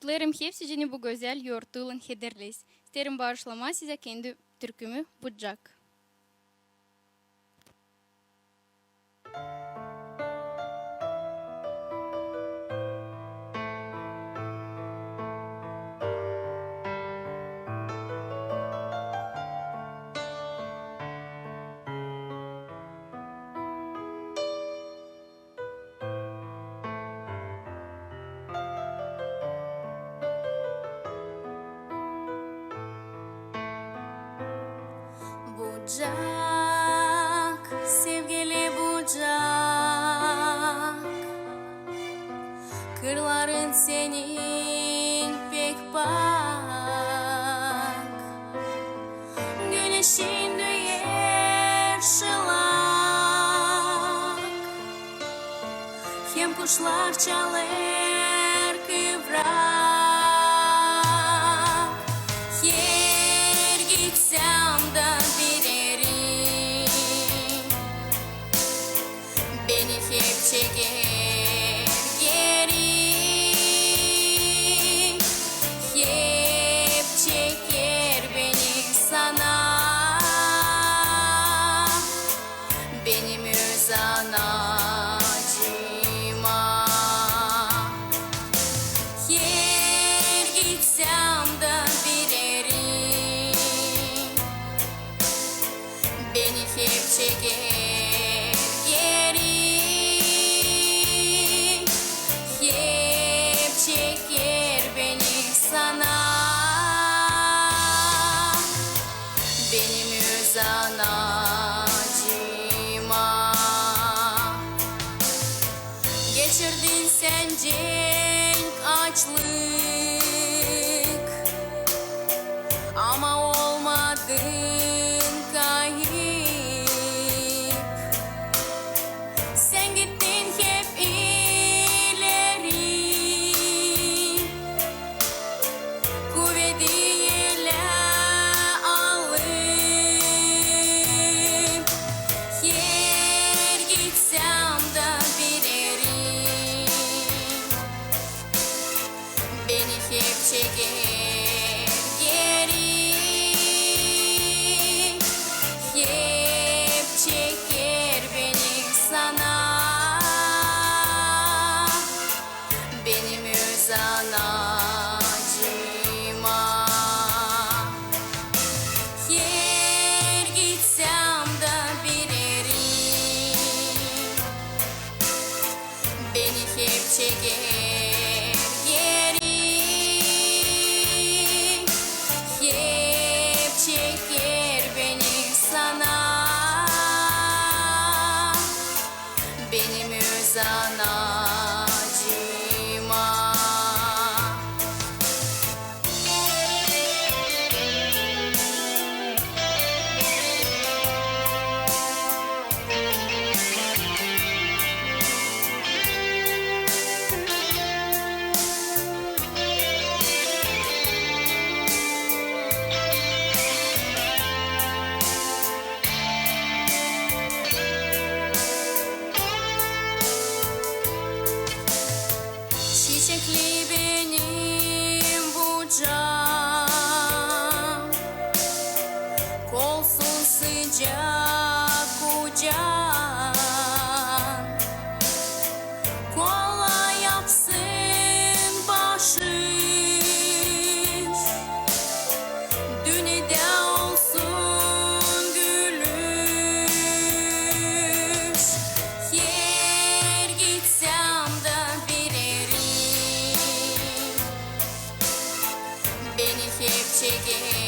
Kutlarım hepsini bu güzel yortulun hederleyiz. İsterim bağışlama size kendi türkümü Bucak. Bucak, sevgili bucak, kırların senin pek bak, güneşin düyer şılak, hem kuşlar çalar kıvrak. Yer gitsem de beni hep çeker geri, hep çeker beni sana, benim öz anacığıma. Yer gitsem de beni hep çeker geri, hep çeker beni sana, benim öz anacığıma. Geçirdin sen cenk açlık, ama olmadın kayıp. Sen gittin hep ileri, kuvvetiyle alıp. Yer gitsem de beni hep çeker geri, hep çeker beni sana, benim öz anacığıma. Yer gitsem de beni hep çeker geri, hep çeker beni sana, benim öz anacığıma. Çiçekli benim bucağım, kolsun sıcak kucağın, kolla yapsın bahşiş, dünyada olsun gülüş. Yer gitsem de beni hep çeker